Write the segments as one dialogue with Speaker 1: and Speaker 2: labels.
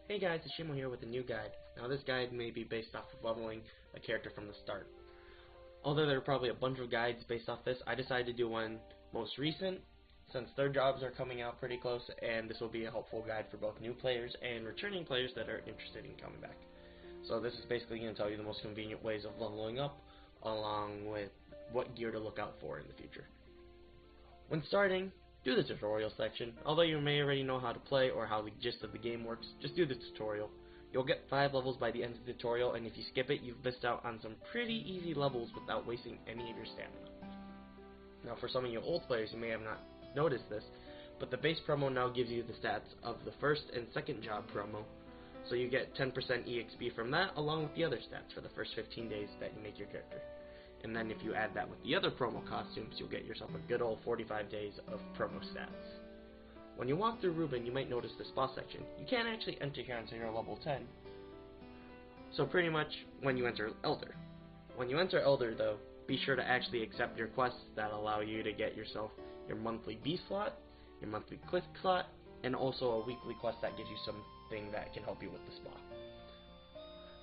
Speaker 1: Hey guys, it's Shimo here with a new guide. Now this guide may be based off of leveling a character from the start. Although there are probably a bunch of guides based off this, I decided to do one most recent, since their jobs are coming out pretty close, and this will be a helpful guide for both new players and returning players that are interested in coming back. So this is basically going to tell you the most convenient ways of leveling up, along with what gear to look out for in the future. When starting, do the tutorial section. Although you may already know how to play or how the gist of the game works, just do the tutorial. You'll get 5 levels by the end of the tutorial, and if you skip it, you've missed out on some pretty easy levels without wasting any of your stamina. Now for some of you old players, you may have not noticed this, but the base promo now gives you the stats of the first and second job promo, so you get 10% EXP from that, along with the other stats for the first 15 days that you make your character. And then if you add that with the other promo costumes, you'll get yourself a good old 45 days of promo stats. When you walk through Ruben, you might notice the spa section. You can't actually enter here until you're level 10. So pretty much when you enter Elder. When you enter Elder though, be sure to actually accept your quests that allow you to get yourself your monthly B slot, your monthly click slot, and also a weekly quest that gives you something that can help you with the spa.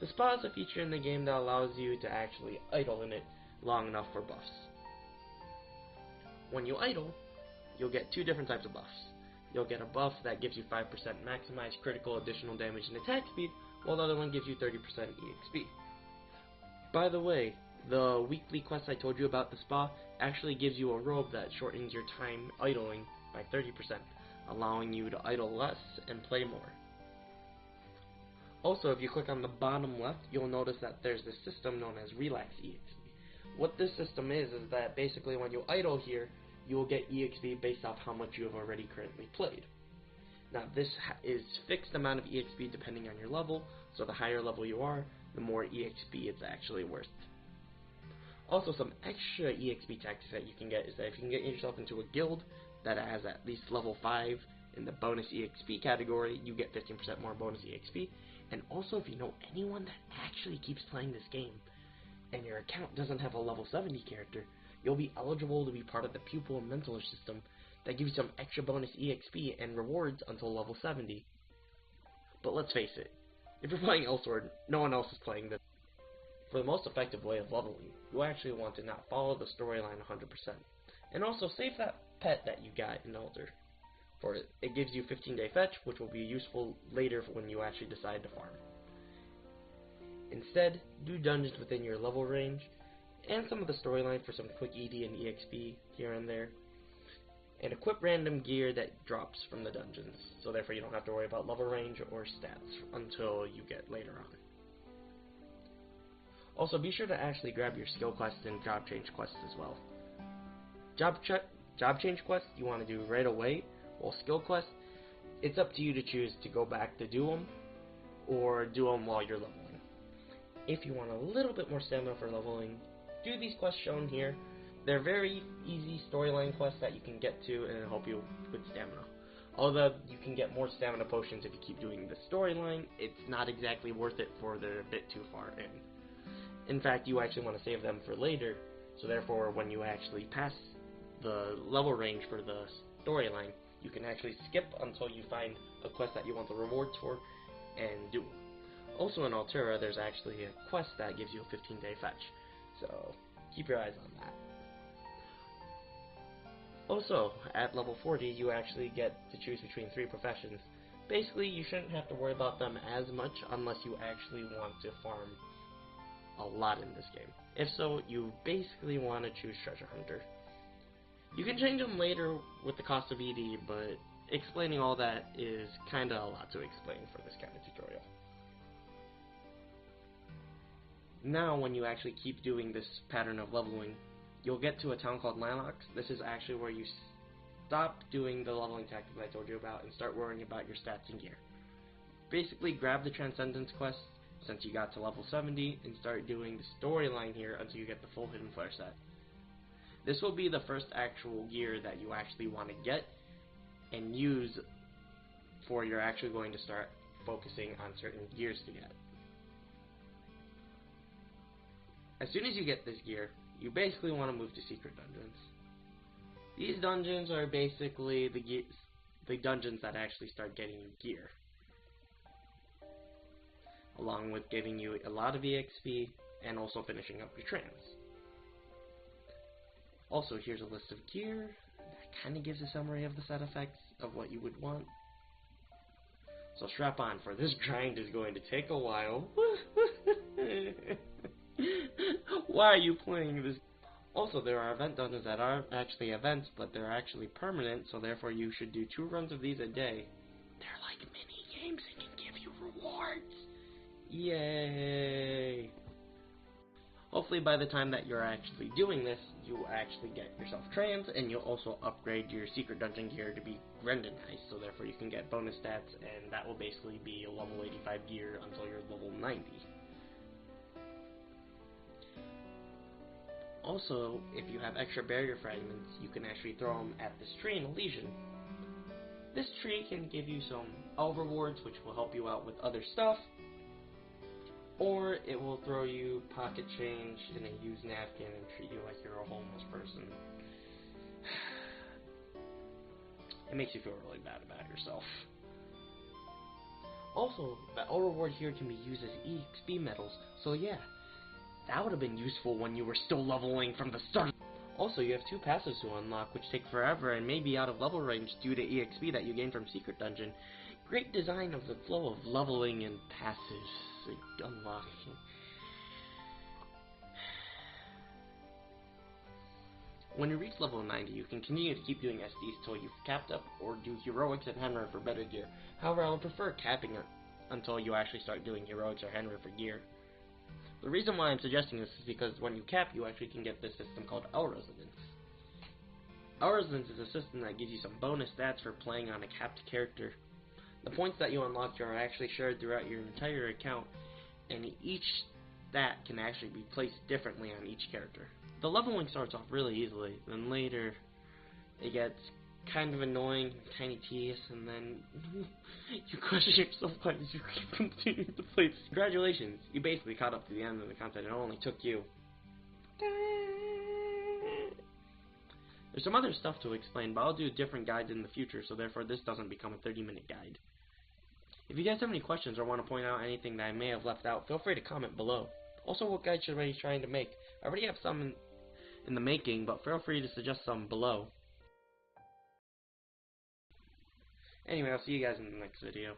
Speaker 1: The spa is a feature in the game that allows you to actually idle in it long enough for buffs. When you idle, you'll get 2 different types of buffs. You'll get a buff that gives you 5% maximized critical additional damage and attack speed, while the other one gives you 30% EXP. By the way, the weekly quest I told you about the spa actually gives you a robe that shortens your time idling by 30%, allowing you to idle less and play more. Also, if you click on the bottom left, you'll notice that there's this system known as Relax EXP. What this system is that basically when you idle here, you will get EXP based off how much you have already currently played. Now this is fixed amount of EXP depending on your level, so the higher level you are, the more EXP it's actually worth. Also, some extra EXP tactics that you can get is that if you can get yourself into a guild that has at least level 5 in the bonus EXP category, you get 15% more bonus EXP. And also, if you know anyone that actually keeps playing this game, and your account doesn't have a level 70 character, you'll be eligible to be part of the pupil and mentor system that gives you some extra bonus EXP and rewards until level 70. But let's face it, if you're playing Elsword, no one else is playing this. For the most effective way of leveling, you actually want to not follow the storyline 100%. And also save that pet that you got in Elder. For it gives you 15-day fetch, which will be useful later when you actually decide to farm. Instead, do dungeons within your level range, and some of the storyline for some quick ED and EXP here and there, and equip random gear that drops from the dungeons, so therefore you don't have to worry about level range or stats until you get later on. Also, be sure to actually grab your skill quests and job change quests as well. Job change quests you want to do right away, while skill quests, it's up to you to choose to go back to do them, or do them while you're leveling. If you want a little bit more stamina for leveling, do these quests shown here. They're very easy storyline quests that you can get to and help you with stamina. Although you can get more stamina potions if you keep doing the storyline, it's not exactly worth it for they're a bit too far in. In fact, you actually want to save them for later, so therefore when you actually pass the level range for the storyline, you can actually skip until you find a quest that you want the rewards for and do them. Also in Altera, there's actually a quest that gives you a 15-day fetch, so keep your eyes on that. Also, at level 40, you actually get to choose between 3 professions. Basically, you shouldn't have to worry about them as much unless you actually want to farm a lot in this game. If so, you basically want to choose Treasure Hunter. You can change them later with the cost of ED, but explaining all that is kinda a lot to explain for this kind of tutorial. Now, when you actually keep doing this pattern of leveling, you'll get to a town called Lanlox. This is actually where you stop doing the leveling tactics I told you about and start worrying about your stats and gear. Basically, grab the Transcendence quest since you got to level 70 and start doing the storyline here until you get the full Hidden Flare set. This will be the first actual gear that you actually want to get and use for you're actually going to start focusing on certain gears to get. As soon as you get this gear, you basically want to move to secret dungeons. These dungeons are basically the dungeons that actually start getting you gear. along with giving you a lot of EXP and also finishing up your trans. Also, here's a list of gear that kind of gives a summary of the set effects of what you would want. So strap on, for this grind is going to take a while. Why are you playing this? Also, there are event dungeons that aren't actually events, but they're actually permanent, so therefore you should do 2 runs of these a day. They're like mini games and can give you rewards. Yay! Hopefully by the time that you're actually doing this, you will actually get yourself trans, and you'll also upgrade your secret dungeon gear to be Grendenized, so therefore you can get bonus stats, and that will basically be a level 85 gear until you're level 90. Also, if you have extra barrier fragments, you can actually throw them at this tree in Elysian. This tree can give you some L rewards, which will help you out with other stuff, or it will throw you pocket change in a used napkin and treat you like you're a homeless person. It makes you feel really bad about yourself. Also, the L reward here can be used as EXP medals, so yeah, that would have been useful when you were still leveling from the start. Also, you have 2 passives to unlock, which take forever and may be out of level range due to EXP that you gain from Secret Dungeon. Great design of the flow of leveling and passives unlocking. When you reach level 90, you can continue to keep doing SDs till you've capped up or do heroics and Henry for better gear. However, I would prefer capping it until you actually start doing heroics or Henry for gear. The reason why I'm suggesting this is because when you cap, you actually can get this system called L Resonance. L Resonance is a system that gives you some bonus stats for playing on a capped character. The points that you unlock are actually shared throughout your entire account, and each stat can actually be placed differently on each character. The leveling starts off really easily, then later it gets kind of annoying, kind of tedious, and then you question yourself why did you keep continuing to play this. Congratulations, you basically caught up to the end of the content. It only took you. There's some other stuff to explain, but I'll do different guides in the future, so therefore this doesn't become a 30-minute guide. If you guys have any questions or want to point out anything that I may have left out, feel free to comment below. Also, what guide should I be trying to make? I already have some in the making, but feel free to suggest some below. Anyway, I'll see you guys in the next video.